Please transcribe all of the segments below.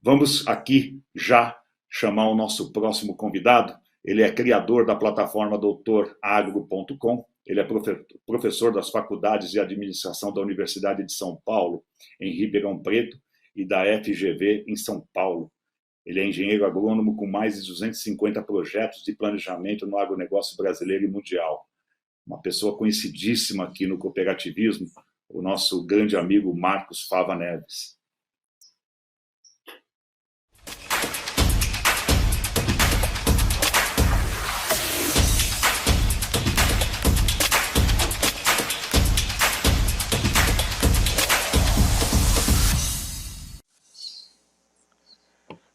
Vamos aqui já chamar o nosso próximo convidado. Ele é criador da plataforma doutoragro.com. Ele é professor das faculdades de administração da Universidade de São Paulo, em Ribeirão Preto, e da FGV, em São Paulo. Ele é engenheiro agrônomo com mais de 250 projetos de planejamento no agronegócio brasileiro e mundial. Uma pessoa conhecidíssima aqui no cooperativismo, o nosso grande amigo Marcos Fava Neves.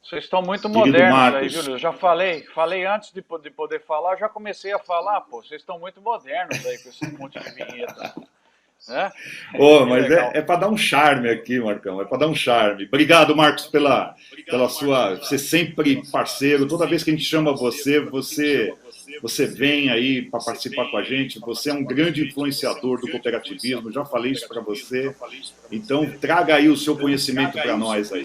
Vocês estão muito modernos aí, viu? Eu já falei antes de poder falar, já comecei a falar, pô, vocês estão muito modernos aí com esse monte de vinheta. Né? Mas é para dar um charme aqui, Marcão, é para dar um charme. Obrigado, Marcos, pela sua... Você sempre parceiro, toda vez que a gente chama você vem aí para participar com a gente, você é um grande influenciador do cooperativismo, já falei isso para você, então traga aí o seu conhecimento para nós aí.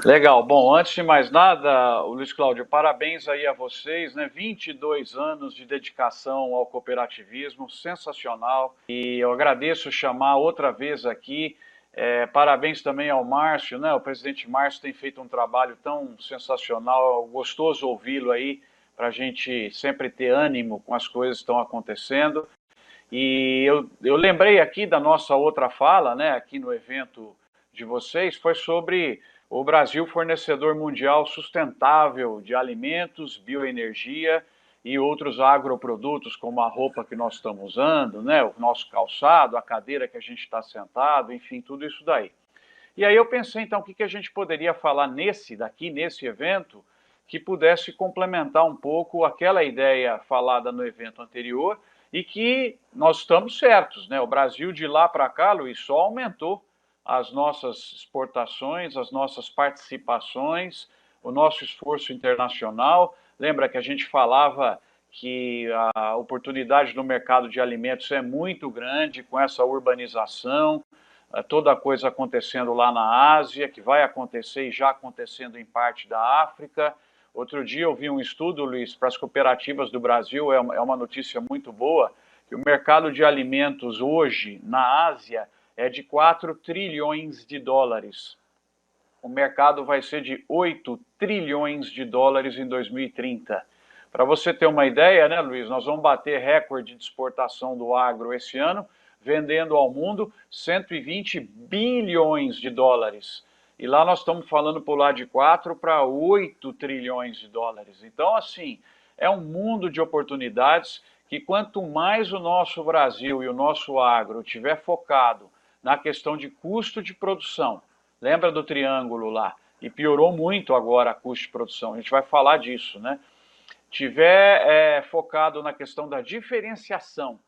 Legal. Bom, antes de mais nada, Luiz Cláudio, parabéns aí a vocês, né? 22 anos de dedicação ao cooperativismo, sensacional. E eu agradeço chamar outra vez aqui. Parabéns também ao Márcio, né? O presidente Márcio tem feito um trabalho tão sensacional, gostoso ouvi-lo aí, para a gente sempre ter ânimo com as coisas que estão acontecendo. E eu lembrei aqui da nossa outra fala, né? Aqui no evento de vocês, foi sobre o Brasil fornecedor mundial sustentável de alimentos, bioenergia e outros agroprodutos, como a roupa que nós estamos usando, né, o nosso calçado, a cadeira que a gente está sentado, enfim, tudo isso daí. E aí eu pensei, então, o que a gente poderia falar nesse evento, que pudesse complementar um pouco aquela ideia falada no evento anterior, e que nós estamos certos, né? O Brasil de lá para cá, Luiz, só aumentou as nossas exportações, as nossas participações, o nosso esforço internacional. Lembra que a gente falava que a oportunidade no mercado de alimentos é muito grande com essa urbanização, toda a coisa acontecendo lá na Ásia, que vai acontecer e já acontecendo em parte da África. Outro dia eu vi um estudo, Luiz, para as cooperativas do Brasil, é uma notícia muito boa, que o mercado de alimentos hoje na Ásia é de 4 trilhões de dólares. O mercado vai ser de 8 trilhões de dólares em 2030. Para você ter uma ideia, né, Luiz, nós vamos bater recorde de exportação do agro esse ano, vendendo ao mundo 120 bilhões de dólares. E lá nós estamos falando pular de 4 para 8 trilhões de dólares. Então, assim, é um mundo de oportunidades que quanto mais o nosso Brasil e o nosso agro tiver focado na questão de custo de produção. Lembra do triângulo lá? E piorou muito agora a custo de produção. A gente vai falar disso, né? Tiver focado na questão da diferenciação,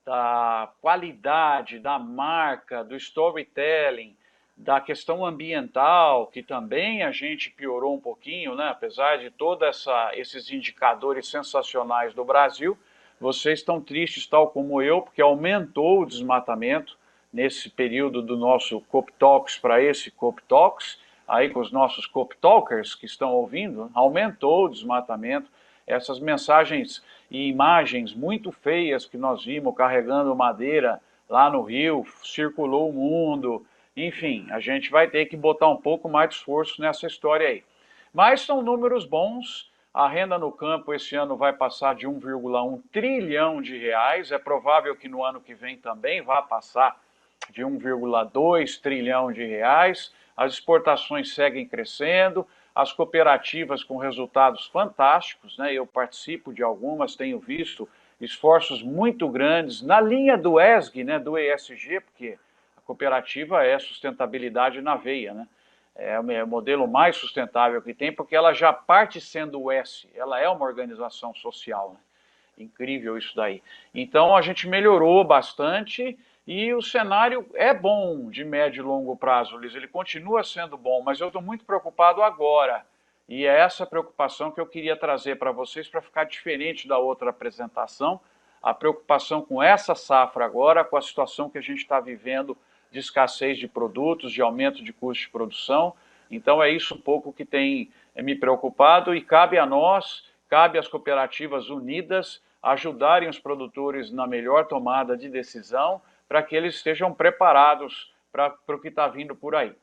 da qualidade, da marca, do storytelling, da questão ambiental, que também a gente piorou um pouquinho, né? Apesar de todos esses indicadores sensacionais do Brasil, vocês estão tristes, tal como eu, porque aumentou o desmatamento nesse período do nosso Coop Talks para esse Coop Talks, aí com os nossos Coop Talkers que estão ouvindo, aumentou o desmatamento, essas mensagens e imagens muito feias que nós vimos carregando madeira lá no Rio, circulou o mundo, enfim, a gente vai ter que botar um pouco mais de esforço nessa história aí. Mas são números bons, a renda no campo esse ano vai passar de 1,1 trilhão de reais, é provável que no ano que vem também vá passar de 1,2 trilhão de reais, as exportações seguem crescendo, as cooperativas com resultados fantásticos, né? Eu participo de algumas, tenho visto esforços muito grandes na linha do ESG, né? Do ESG, porque a cooperativa é sustentabilidade na veia, né? É o modelo mais sustentável que tem, porque ela já parte sendo o S, ela é uma organização social, né? Incrível isso daí. Então a gente melhorou bastante e o cenário é bom de médio e longo prazo, Liz, ele continua sendo bom, mas eu estou muito preocupado agora. E é essa preocupação que eu queria trazer para vocês para ficar diferente da outra apresentação, a preocupação com essa safra agora, com a situação que a gente está vivendo de escassez de produtos, de aumento de custo de produção. Então, é isso um pouco que tem me preocupado e cabe a nós, cabe às cooperativas unidas ajudarem os produtores na melhor tomada de decisão para que eles estejam preparados para o que está vindo por aí.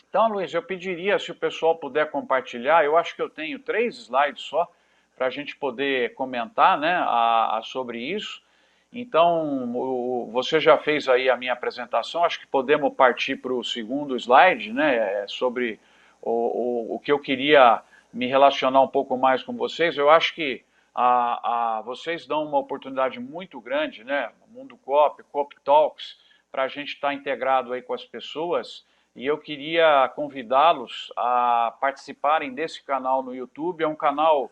Então, Luiz, eu pediria se o pessoal puder compartilhar, eu acho que eu tenho 3 slides só para a gente poder comentar, né, sobre isso. Então, você já fez aí a minha apresentação, acho que podemos partir para o segundo slide, né, sobre o que eu queria me relacionar um pouco mais com vocês. Eu acho que vocês dão uma oportunidade muito grande, né, Mundo Coop, Coop Talks, para a gente estar integrado aí com as pessoas, e eu queria convidá-los a participarem desse canal no YouTube. É um canal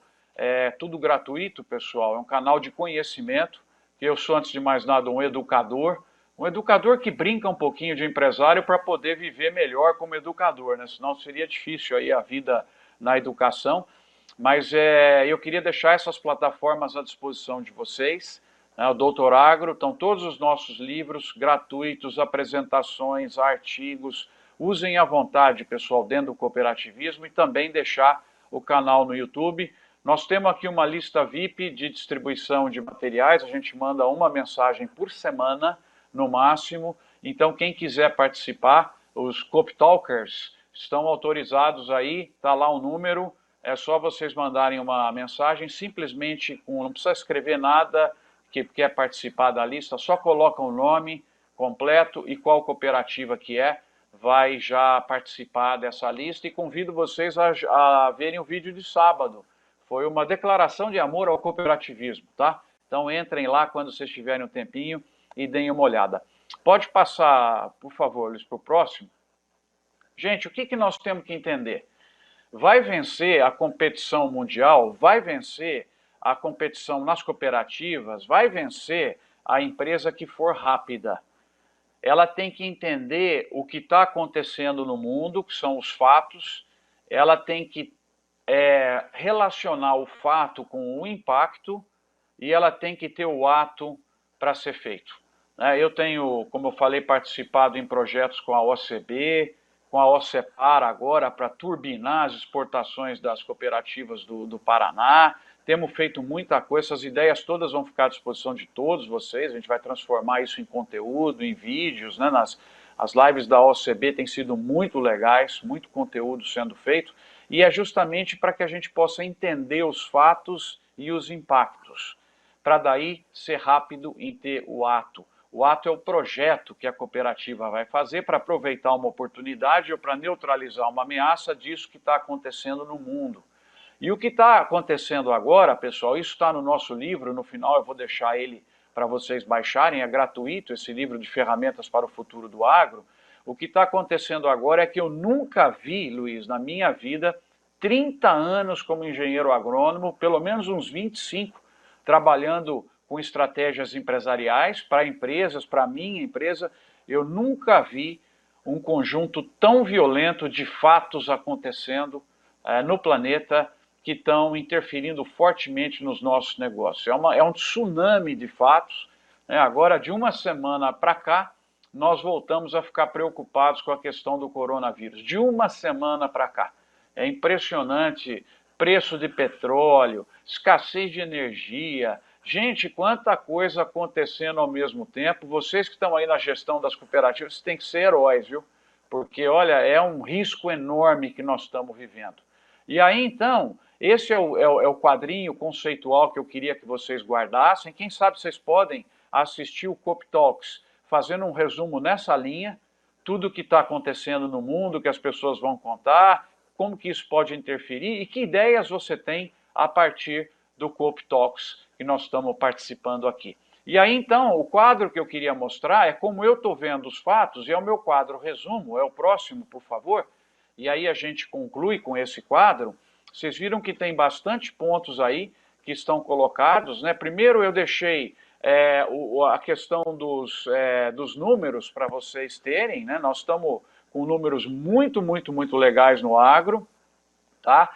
tudo gratuito, pessoal, é um canal de conhecimento. Eu sou, antes de mais nada, um educador que brinca um pouquinho de empresário para poder viver melhor como educador, né? Senão seria difícil aí a vida na educação. Mas eu queria deixar essas plataformas à disposição de vocês, né? O Doutor Agro, estão todos os nossos livros gratuitos, apresentações, artigos. Usem à vontade, pessoal, dentro do cooperativismo, e também deixar o canal no YouTube. Nós temos aqui uma lista VIP de distribuição de materiais, a gente manda uma mensagem por semana, no máximo. Então, quem quiser participar, os Coop Talkers estão autorizados aí, está lá o número, é só vocês mandarem uma mensagem, simplesmente, não precisa escrever nada, que quer participar da lista, só coloca o nome completo e qual cooperativa que vai já participar dessa lista, e convido vocês a verem o vídeo de sábado. Foi uma declaração de amor ao cooperativismo, tá? Então entrem lá quando vocês tiverem um tempinho e deem uma olhada. Pode passar, por favor, Luiz, para o próximo. Gente, o que nós temos que entender? Vai vencer a competição mundial, vai vencer a competição nas cooperativas, vai vencer a empresa que for rápida. Ela tem que entender o que está acontecendo no mundo, que são os fatos, ela tem que relacionar o fato com o impacto, e ela tem que ter o ato para ser feito. Eu tenho, como eu falei, participado em projetos com a OCB, com a OCEPAR agora, para turbinar as exportações das cooperativas do Paraná. Temos feito muita coisa, essas ideias todas vão ficar à disposição de todos vocês, a gente vai transformar isso em conteúdo, em vídeos, né? As lives da OCB têm sido muito legais, muito conteúdo sendo feito, e é justamente para que a gente possa entender os fatos e os impactos, para daí ser rápido em ter o ato. O ato é o projeto que a cooperativa vai fazer para aproveitar uma oportunidade ou para neutralizar uma ameaça disso que está acontecendo no mundo. E o que está acontecendo agora, pessoal, isso está no nosso livro, no final eu vou deixar ele para vocês baixarem, é gratuito esse livro de ferramentas para o futuro do agro. O que está acontecendo agora é que eu nunca vi, Luiz, na minha vida, 30 anos como engenheiro agrônomo, pelo menos uns 25, trabalhando com estratégias empresariais para empresas, para a minha empresa, eu nunca vi um conjunto tão violento de fatos acontecendo no planeta que estão interferindo fortemente nos nossos negócios. É um tsunami de fatos. Agora, de uma semana para cá, nós voltamos a ficar preocupados com a questão do coronavírus. De uma semana para cá. É impressionante, preço de petróleo, escassez de energia. Gente, quanta coisa acontecendo ao mesmo tempo. Vocês que estão aí na gestão das cooperativas têm que ser heróis, viu? Porque, olha, é um risco enorme que nós estamos vivendo. E aí, então, esse é o quadrinho conceitual que eu queria que vocês guardassem. Quem sabe vocês podem assistir o Coop Talks, fazendo um resumo nessa linha, tudo o que está acontecendo no mundo, que as pessoas vão contar, como que isso pode interferir e que ideias você tem a partir do Coop Talks que nós estamos participando aqui. E aí, então, o quadro que eu queria mostrar é como eu estou vendo os fatos, e é o meu quadro resumo, é o próximo, por favor. E aí a gente conclui com esse quadro. Vocês viram que tem bastante pontos aí que estão colocados, né? Primeiro eu deixei a questão dos números para vocês terem, né? Nós estamos com números muito legais no agro, tá?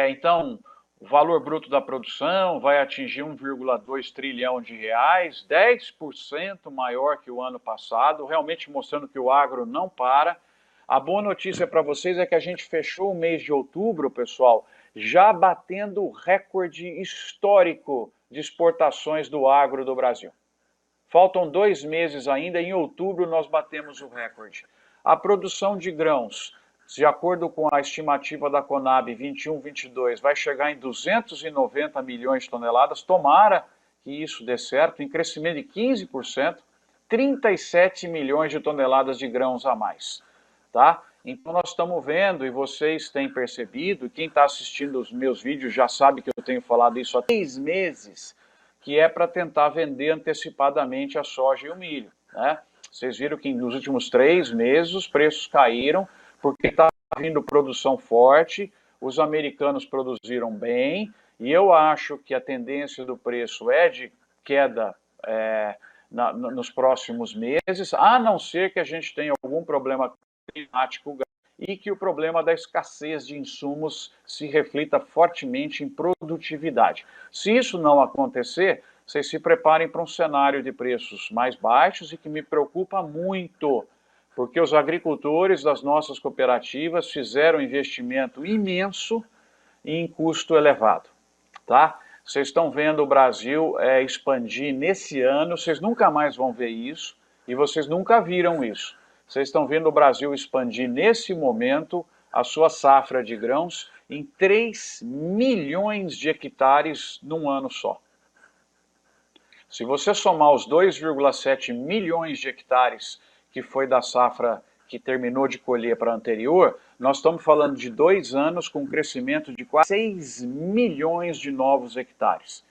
Então, O valor bruto da produção vai atingir 1,2 trilhão de reais, 10% maior que o ano passado, realmente mostrando que o agro não para. A boa notícia para vocês é que a gente fechou o mês de outubro, pessoal, já batendo o recorde histórico de exportações do agro do Brasil. Faltam 2 meses ainda, em outubro nós batemos o recorde. A produção de grãos, de acordo com a estimativa da Conab 21-22, vai chegar em 290 milhões de toneladas, tomara que isso dê certo, em crescimento de 15%, 37 milhões de toneladas de grãos a mais, tá? Então nós estamos vendo, e vocês têm percebido, quem está assistindo os meus vídeos já sabe que eu tenho falado isso há 3 meses, que é para tentar vender antecipadamente a soja e o milho, né? Vocês viram que nos últimos 3 meses os preços caíram, porque está vindo produção forte, os americanos produziram bem, e eu acho que a tendência do preço é de queda nos próximos meses, a não ser que a gente tenha algum problema climático e que o problema da escassez de insumos se reflita fortemente em produtividade. Se isso não acontecer, vocês se preparem para um cenário de preços mais baixos e que me preocupa muito, porque os agricultores das nossas cooperativas fizeram um investimento imenso em custo elevado, tá? Vocês estão vendo o Brasil expandir nesse ano, vocês nunca mais vão ver isso, e vocês nunca viram isso. Vocês estão vendo o Brasil expandir nesse momento a sua safra de grãos em 3 milhões de hectares num ano só. Se você somar os 2,7 milhões de hectares que foi da safra que terminou de colher para a anterior, nós estamos falando de 2 anos com um crescimento de quase 6 milhões de novos hectares.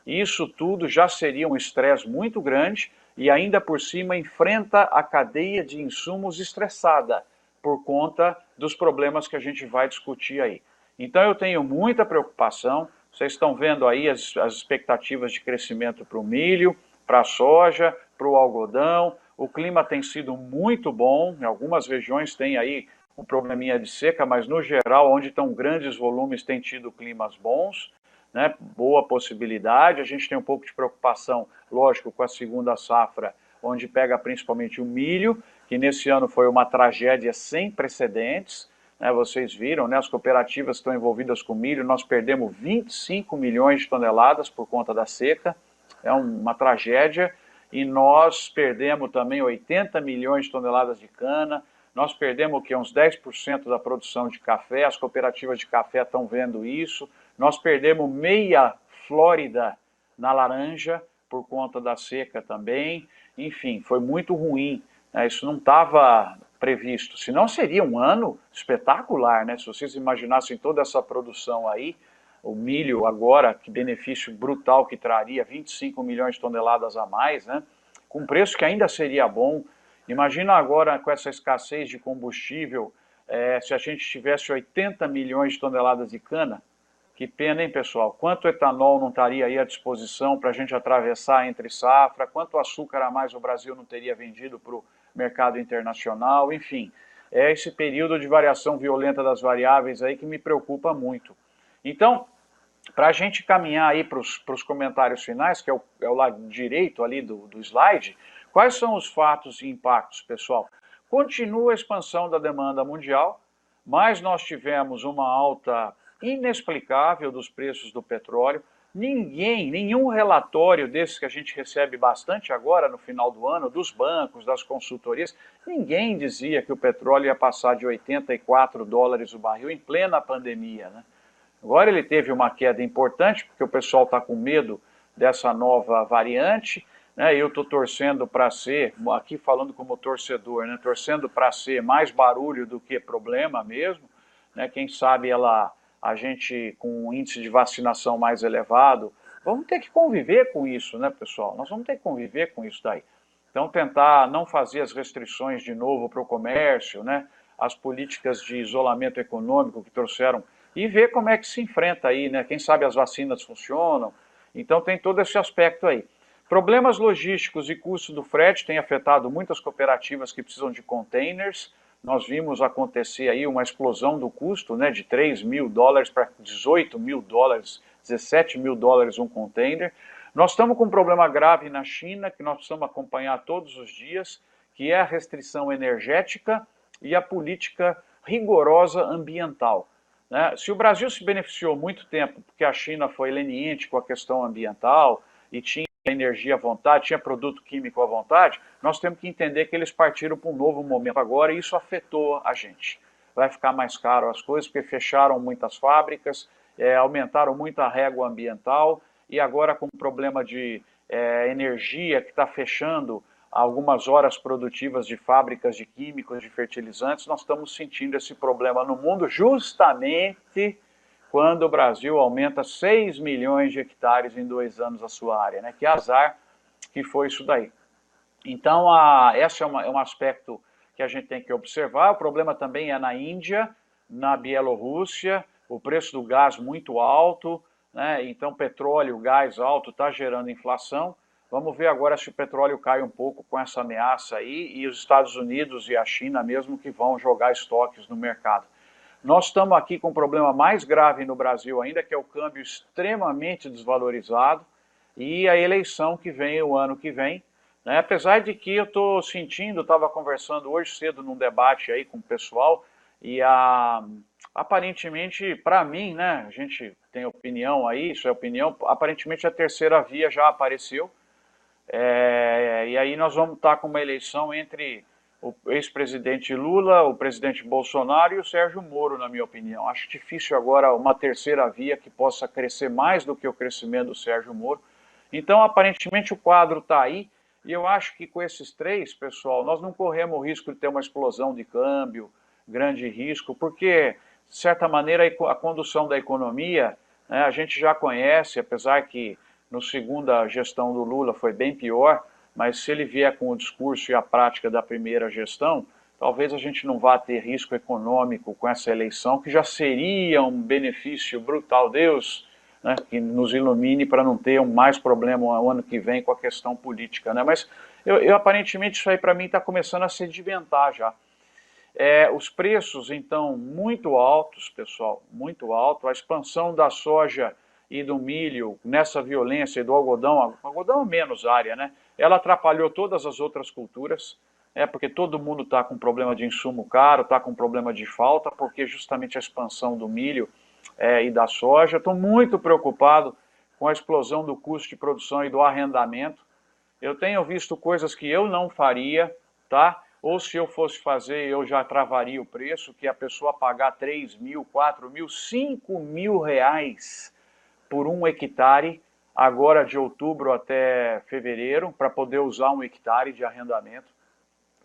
Isso tudo já seria um estresse muito grande e ainda por cima enfrenta a cadeia de insumos estressada por conta dos problemas que a gente vai discutir aí. Então eu tenho muita preocupação, vocês estão vendo aí as expectativas de crescimento para o milho, para a soja, para o algodão. O clima tem sido muito bom, em algumas regiões tem aí um probleminha de seca, mas no geral, onde estão grandes volumes, tem tido climas bons, né? Boa possibilidade. A gente tem um pouco de preocupação, lógico, com a segunda safra, onde pega principalmente o milho, que nesse ano foi uma tragédia sem precedentes, né? Vocês viram, né? As cooperativas estão envolvidas com milho, nós perdemos 25 milhões de toneladas por conta da seca, é uma tragédia. E nós perdemos também 80 milhões de toneladas de cana, nós perdemos o quê? Uns 10% da produção de café, as cooperativas de café estão vendo isso, nós perdemos meia Flórida na laranja por conta da seca também, enfim, foi muito ruim, né? Isso não estava previsto, senão seria um ano espetacular, né? Se vocês imaginassem toda essa produção aí, o milho agora, que benefício brutal que traria, 25 milhões de toneladas a mais, né? Com preço que ainda seria bom. Imagina agora com essa escassez de combustível, se a gente tivesse 80 milhões de toneladas de cana, que pena, hein, pessoal? Quanto etanol não estaria aí à disposição para a gente atravessar entre safra, quanto açúcar a mais o Brasil não teria vendido para o mercado internacional, enfim. É esse período de variação violenta das variáveis aí que me preocupa muito. Então, para a gente caminhar aí para os comentários finais, que é o lado direito ali do slide, quais são os fatos e impactos, pessoal? Continua a expansão da demanda mundial, mas nós tivemos uma alta inexplicável dos preços do petróleo. Nenhum relatório desses que a gente recebe bastante agora no final do ano, dos bancos, das consultorias, ninguém dizia que o petróleo ia passar de 84 dólares o barril em plena pandemia, né? Agora ele teve uma queda importante, porque o pessoal está com medo dessa nova variante, né? Eu estou torcendo para ser, aqui falando como torcedor, né? Torcendo para ser mais barulho do que problema mesmo, né? Quem sabe a gente, com um índice de vacinação mais elevado, vamos ter que conviver com isso, né, pessoal? Nós vamos ter que conviver com isso daí. Então, tentar não fazer as restrições de novo para o comércio, né? As políticas de isolamento econômico que trouxeram, e ver como é que se enfrenta aí, né? Quem sabe as vacinas funcionam. Então tem todo esse aspecto aí. Problemas logísticos e custo do frete têm afetado muitas cooperativas que precisam de containers, nós vimos acontecer aí uma explosão do custo, né, de 3 mil dólares para 18 mil dólares, 17 mil dólares um container. Nós estamos com um problema grave na China, que nós precisamos acompanhar todos os dias, que é a restrição energética e a política rigorosa ambiental. Né? Se o Brasil se beneficiou muito tempo, porque a China foi leniente com a questão ambiental e tinha energia à vontade, tinha produto químico à vontade, nós temos que entender que eles partiram para um novo momento agora e isso afetou a gente. Vai ficar mais caro as coisas, porque fecharam muitas fábricas, aumentaram muito a régua ambiental e agora com o problema de energia que está fechando algumas horas produtivas de fábricas de químicos, de fertilizantes, nós estamos sentindo esse problema no mundo justamente quando o Brasil aumenta 6 milhões de hectares em 2 anos a sua área, né? Que azar que foi isso daí. Então, esse é um aspecto que a gente tem que observar. O problema também é na Índia, na Bielorrússia, o preço do gás muito alto, né? Então petróleo, gás alto está gerando inflação. Vamos ver agora se o petróleo cai um pouco com essa ameaça aí e os Estados Unidos e a China mesmo que vão jogar estoques no mercado. Nós estamos aqui com um problema mais grave no Brasil ainda, que é o câmbio extremamente desvalorizado e a eleição que vem o ano que vem. Né? Apesar de que eu estou sentindo, estava conversando hoje cedo num debate aí com o pessoal e aparentemente, para mim, né, a gente tem opinião aí, isso é opinião, aparentemente a terceira via já apareceu. E aí nós vamos estar com uma eleição entre o ex-presidente Lula, o presidente Bolsonaro e o Sérgio Moro, na minha opinião. Acho difícil agora uma terceira via que possa crescer mais do que o crescimento do Sérgio Moro. Então, aparentemente, o quadro está aí, e eu acho que com esses três, pessoal, nós não corremos o risco de ter uma explosão de câmbio, grande risco, porque, de certa maneira, a condução da economia, né, a gente já conhece, apesar que no segunda gestão do Lula foi bem pior, mas se ele vier com o discurso e a prática da primeira gestão, talvez a gente não vá ter risco econômico com essa eleição, que já seria um benefício brutal. Deus, né, que nos ilumine para não ter mais problema o ano que vem com a questão política. Né? Mas aparentemente isso aí para mim está começando a sedimentar já. Os preços, então, muito altos, pessoal, muito alto. A expansão da soja e do milho nessa violência e do algodão, algodão menos área, né? Ela atrapalhou todas as outras culturas, porque todo mundo está com problema de insumo caro, está com problema de falta, porque justamente a expansão do milho e da soja. Estou muito preocupado com a explosão do custo de produção e do arrendamento. Eu tenho visto coisas que eu não faria, tá? Ou se eu fosse fazer, eu já travaria o preço, que a pessoa pagar 3 mil, 4 mil, 5 mil reais por um hectare, agora de outubro até fevereiro, para poder usar um hectare de arrendamento.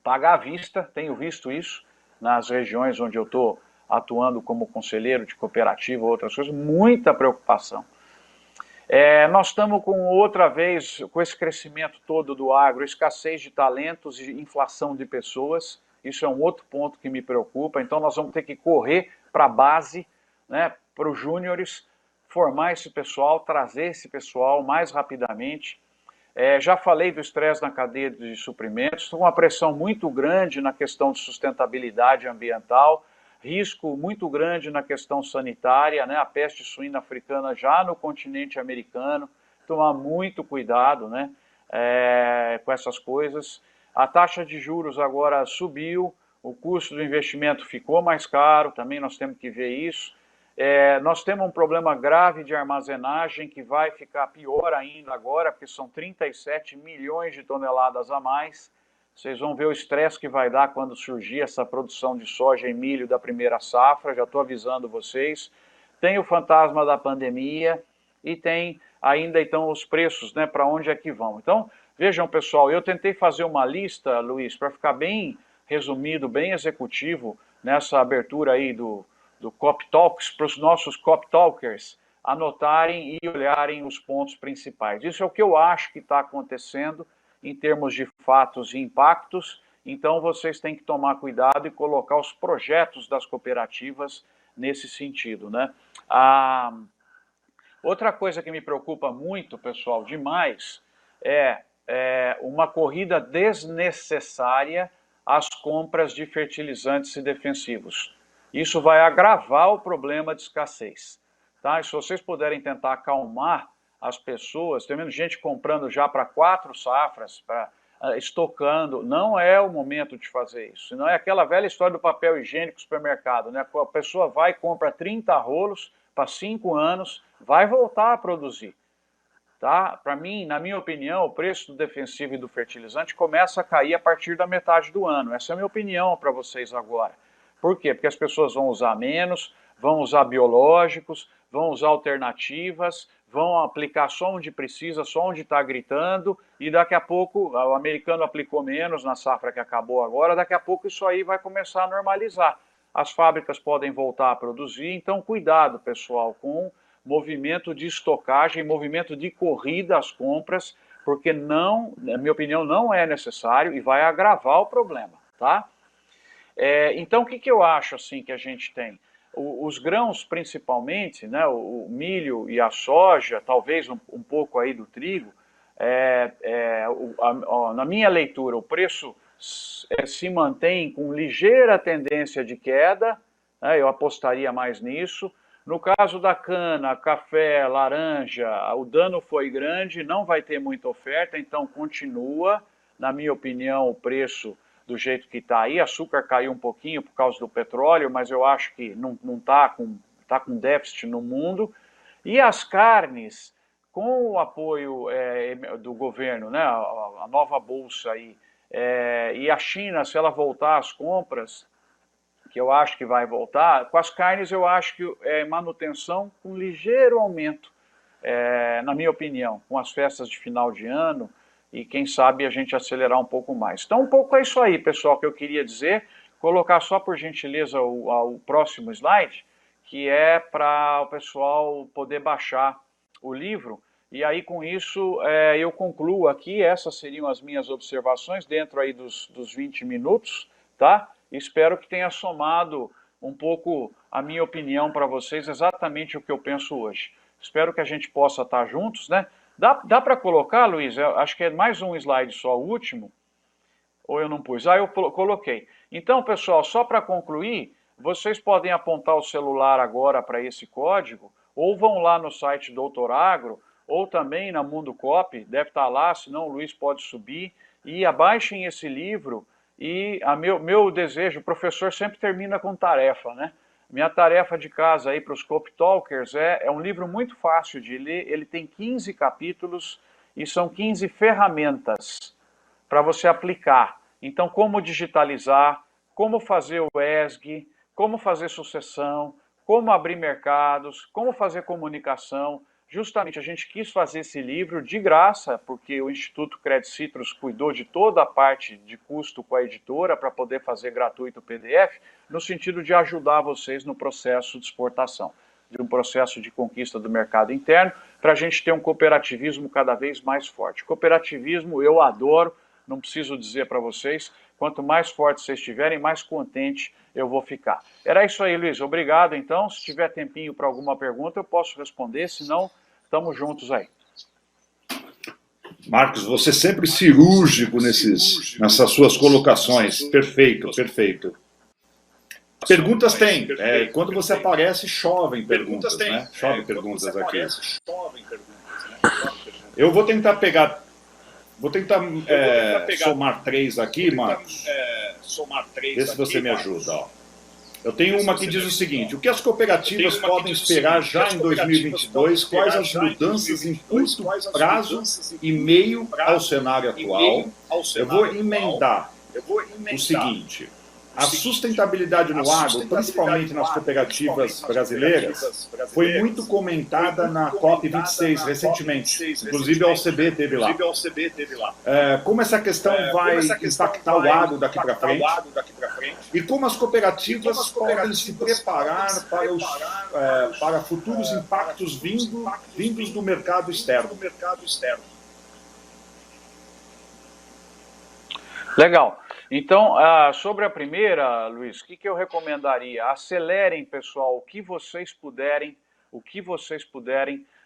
Pagar à vista, tenho visto isso nas regiões onde eu estou atuando como conselheiro de cooperativa ou outras coisas, muita preocupação. Nós estamos com outra vez, com esse crescimento todo do agro, escassez de talentos e inflação de pessoas, isso é um outro ponto que me preocupa, então nós vamos ter que correr para a base, né, para os júniores, formar esse pessoal, trazer esse pessoal mais rapidamente. Já falei do estresse na cadeia de suprimentos, com uma pressão muito grande na questão de sustentabilidade ambiental, risco muito grande na questão sanitária, né? A peste suína africana já no continente americano, tomar muito cuidado, né? Com essas coisas. A taxa de juros agora subiu, o custo do investimento ficou mais caro, também nós temos que ver isso. Nós temos um problema grave de armazenagem que vai ficar pior ainda agora, porque são 37 milhões de toneladas a mais. Vocês vão ver o estresse que vai dar quando surgir essa produção de soja e milho da primeira safra, já estou avisando vocês. Tem o fantasma da pandemia e tem ainda então os preços, né, para onde é que vão. Então, vejam pessoal, eu tentei fazer uma lista, Luiz, para ficar bem resumido, bem executivo, nessa abertura aí do Cop Talks, para os nossos Cop Talkers anotarem e olharem os pontos principais. Isso é o que eu acho que está acontecendo em termos de fatos e impactos, então vocês têm que tomar cuidado e colocar os projetos das cooperativas nesse sentido, né? Outra coisa que me preocupa muito, pessoal, demais, é uma corrida desnecessária as compras de fertilizantes e defensivos. Isso vai agravar o problema de escassez. Tá? E se vocês puderem tentar acalmar as pessoas, tem menos gente comprando já para 4 safras, estocando, não é o momento de fazer isso. Não é aquela velha história do papel higiênico no supermercado, né? A pessoa vai e compra 30 rolos para 5 anos, vai voltar a produzir. Tá? Para mim, na minha opinião, o preço do defensivo e do fertilizante começa a cair a partir da metade do ano. Essa é a minha opinião para vocês agora. Por quê? Porque as pessoas vão usar menos, vão usar biológicos, vão usar alternativas, vão aplicar só onde precisa, só onde está gritando, e daqui a pouco, o americano aplicou menos na safra que acabou agora, daqui a pouco isso aí vai começar a normalizar. As fábricas podem voltar a produzir, então cuidado, pessoal, com movimento de estocagem, movimento de corrida às compras, porque não, na minha opinião, não é necessário e vai agravar o problema, tá? Então, o que eu acho assim que a gente tem? Os grãos, principalmente, né, o milho e a soja, talvez um pouco aí do trigo, na minha leitura, o preço se mantém com ligeira tendência de queda, né, eu apostaria mais nisso. No caso da cana, café, laranja, o dano foi grande, não vai ter muita oferta, então continua, na minha opinião, o preço do jeito que está aí. Açúcar caiu um pouquinho por causa do petróleo, mas eu acho que não está com déficit no mundo. E as carnes, com o apoio do governo, né, a nova bolsa aí, e a China, se ela voltar às compras, que eu acho que vai voltar, com as carnes eu acho que é manutenção com ligeiro aumento, na minha opinião, com as festas de final de ano, e quem sabe a gente acelerar um pouco mais. Então, um pouco é isso aí, pessoal, que eu queria dizer. Colocar só por gentileza o próximo slide, que é para o pessoal poder baixar o livro, e aí com isso eu concluo aqui. Essas seriam as minhas observações dentro aí dos 20 minutos, tá? Espero que tenha somado um pouco a minha opinião para vocês, exatamente o que eu penso hoje. Espero que a gente possa estar juntos, né? Dá para colocar, Luiz? Eu acho que é mais um slide só, o último. Ou eu não pus? Eu coloquei. Então, pessoal, só para concluir, vocês podem apontar o celular agora para esse código, ou vão lá no site Doutor Agro, ou também na Mundo Copy, deve estar lá, senão o Luiz pode subir, e abaixem esse livro. E meu desejo, o professor sempre termina com tarefa, né? Minha tarefa de casa aí para os Cop Talkers é um livro muito fácil de ler, ele tem 15 capítulos e são 15 ferramentas para você aplicar. Então, como digitalizar, como fazer o ESG, como fazer sucessão, como abrir mercados, como fazer comunicação. Justamente a gente quis fazer esse livro de graça, porque o Instituto Credit Citrus cuidou de toda a parte de custo com a editora para poder fazer gratuito o PDF, no sentido de ajudar vocês no processo de exportação, de um processo de conquista do mercado interno, para a gente ter um cooperativismo cada vez mais forte. Cooperativismo eu adoro, não preciso dizer para vocês, quanto mais forte vocês estiverem, mais contente eu vou ficar. Era isso aí, Luiz. Obrigado, então. Se tiver tempinho para alguma pergunta, eu posso responder, senão, estamos juntos aí. Marcos, você sempre cirúrgico nessas suas colocações. Perfeito, perfeito. Perguntas tem. Quando você aparece, chovem perguntas, né? Chovem perguntas aqui. Eu vou tentar pegar... Vou tentar somar 3 aqui, Marcos. Vê se você me ajuda. Ó. Eu tenho uma que diz o seguinte: o que as cooperativas podem esperar já em 2022? Quais as mudanças em curto prazo e meio ao cenário atual? Eu vou emendar o seguinte: a sustentabilidade no agro, principalmente nas cooperativas brasileiras, foi muito comentada na COP26 recentemente. Inclusive a OCB teve lá. Como essa questão vai impactar o agro daqui para frente? E como as cooperativas podem se preparar para futuros impactos vindos do mercado externo? Legal. Então, sobre a primeira, Luiz, o que eu recomendaria? Acelerem, pessoal, o que vocês puderem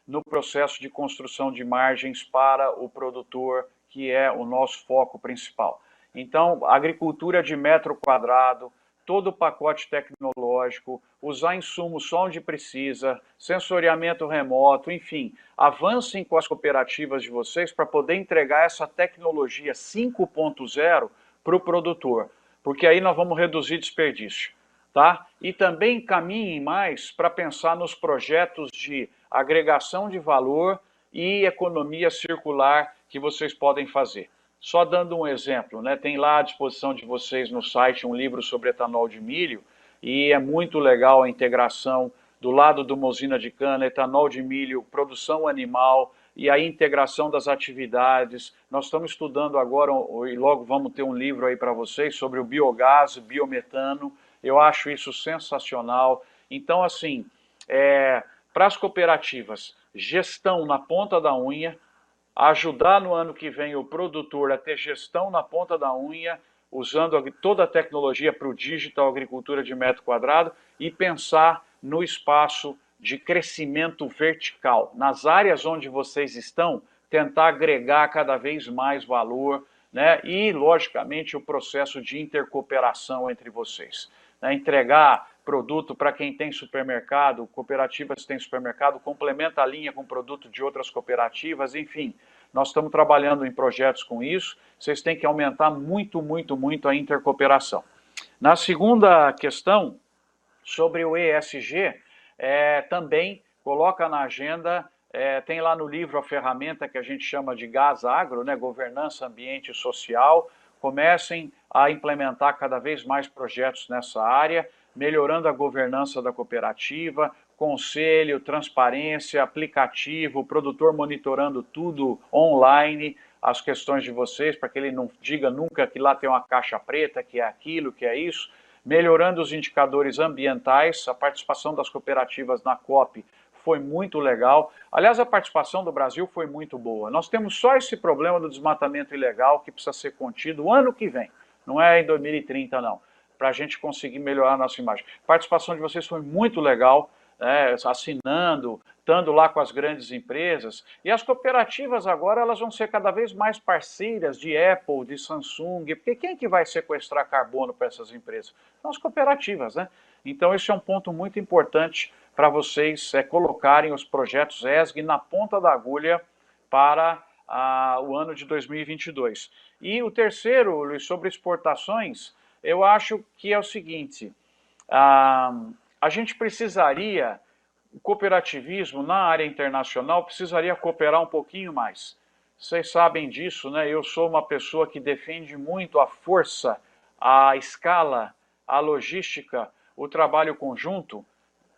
no processo de construção de margens para o produtor, que é o nosso foco principal. Então, agricultura de metro quadrado, todo o pacote tecnológico, usar insumos só onde precisa, sensoriamento remoto, enfim, avancem com as cooperativas de vocês para poder entregar essa tecnologia 5.0 para o produtor, porque aí nós vamos reduzir desperdício, tá? E também caminhem mais para pensar nos projetos de agregação de valor e economia circular que vocês podem fazer. Só dando um exemplo, né? Tem lá à disposição de vocês no site um livro sobre etanol de milho e é muito legal a integração do lado de uma usina de cana, etanol de milho, produção animal e a integração das atividades. Nós estamos estudando agora, e logo vamos ter um livro aí para vocês, sobre o biogás, biometano. Eu acho isso sensacional. Então, assim, para as cooperativas, gestão na ponta da unha, ajudar no ano que vem o produtor a ter gestão na ponta da unha, usando toda a tecnologia para o digital, agricultura de metro quadrado, e pensar no espaço de crescimento vertical. Nas áreas onde vocês estão, tentar agregar cada vez mais valor, né? E, logicamente, o processo de intercooperação entre vocês. Né? Entregar produto para quem tem supermercado, cooperativas que têm supermercado, complementa a linha com produto de outras cooperativas, enfim. Nós estamos trabalhando em projetos com isso, vocês têm que aumentar muito, muito, muito a intercooperação. Na segunda questão, sobre o ESG, também coloca na agenda, tem lá no livro a ferramenta que a gente chama de Gás Agro, né, governança, ambiente e social. Comecem a implementar cada vez mais projetos nessa área, melhorando a governança da cooperativa, conselho, transparência, aplicativo, o produtor monitorando tudo online, as questões de vocês, para que ele não diga nunca que lá tem uma caixa preta, que é aquilo, que é isso, melhorando os indicadores ambientais, a participação das cooperativas na COP foi muito legal. Aliás, a participação do Brasil foi muito boa. Nós temos só esse problema do desmatamento ilegal que precisa ser contido o ano que vem, não é em 2030 não, para a gente conseguir melhorar a nossa imagem. A participação de vocês foi muito legal, assinando, estando lá com as grandes empresas, e as cooperativas agora elas vão ser cada vez mais parceiras de Apple, de Samsung, porque quem que vai sequestrar carbono para essas empresas? São as cooperativas, né? Então esse é um ponto muito importante para vocês colocarem os projetos ESG na ponta da agulha para o ano de 2022. E o terceiro, Luiz, sobre exportações, eu acho que é o seguinte, a gente precisaria, o cooperativismo na área internacional precisaria cooperar um pouquinho mais. Vocês sabem disso, né? Eu sou uma pessoa que defende muito a força, a escala, a logística, o trabalho conjunto.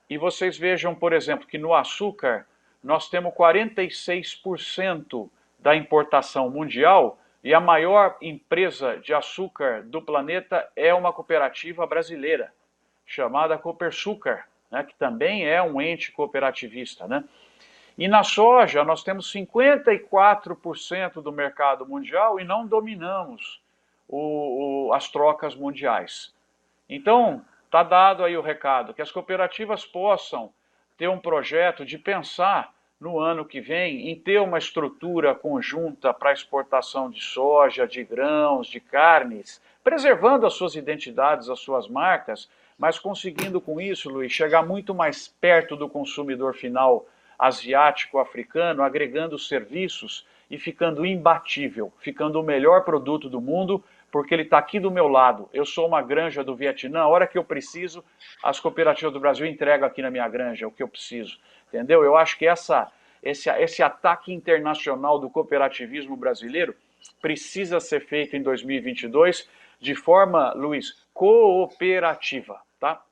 E vocês vejam, por exemplo, que no açúcar nós temos 46% da importação mundial e a maior empresa de açúcar do planeta é uma cooperativa brasileira, chamada Copersucar, né, que também é um ente cooperativista, né? E na soja nós temos 54% do mercado mundial e não dominamos as trocas mundiais. Então, está dado aí o recado, que as cooperativas possam ter um projeto de pensar no ano que vem em ter uma estrutura conjunta para exportação de soja, de grãos, de carnes, preservando as suas identidades, as suas marcas, mas conseguindo com isso, Luiz, chegar muito mais perto do consumidor final asiático, africano, agregando serviços e ficando imbatível, ficando o melhor produto do mundo, porque ele está aqui do meu lado. Eu sou uma granja do Vietnã, a hora que eu preciso, as cooperativas do Brasil entregam aqui na minha granja o que eu preciso, entendeu? Eu acho que esse ataque internacional do cooperativismo brasileiro precisa ser feito em 2022 de forma, Luiz, cooperativa, tá?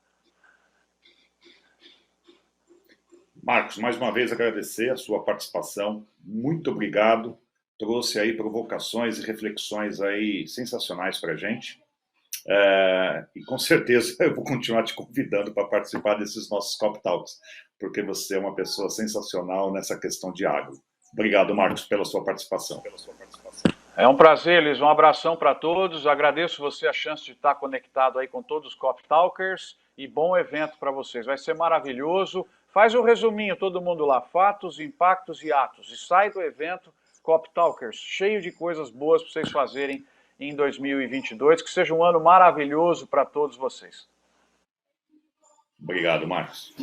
Marcos, mais uma vez agradecer a sua participação, muito obrigado, trouxe aí provocações e reflexões aí sensacionais para a gente, e com certeza eu vou continuar te convidando para participar desses nossos Cop Talks, porque você é uma pessoa sensacional nessa questão de agro. Obrigado, Marcos, pela sua participação. É um prazer, Luiz, um abração para todos, agradeço você a chance de estar conectado aí com todos os Cop Talkers, e bom evento para vocês, vai ser maravilhoso. Faz um resuminho, todo mundo lá, fatos, impactos e atos, e sai do evento Cop Talkers, cheio de coisas boas para vocês fazerem em 2022. Que seja um ano maravilhoso para todos vocês. Obrigado, Marcos.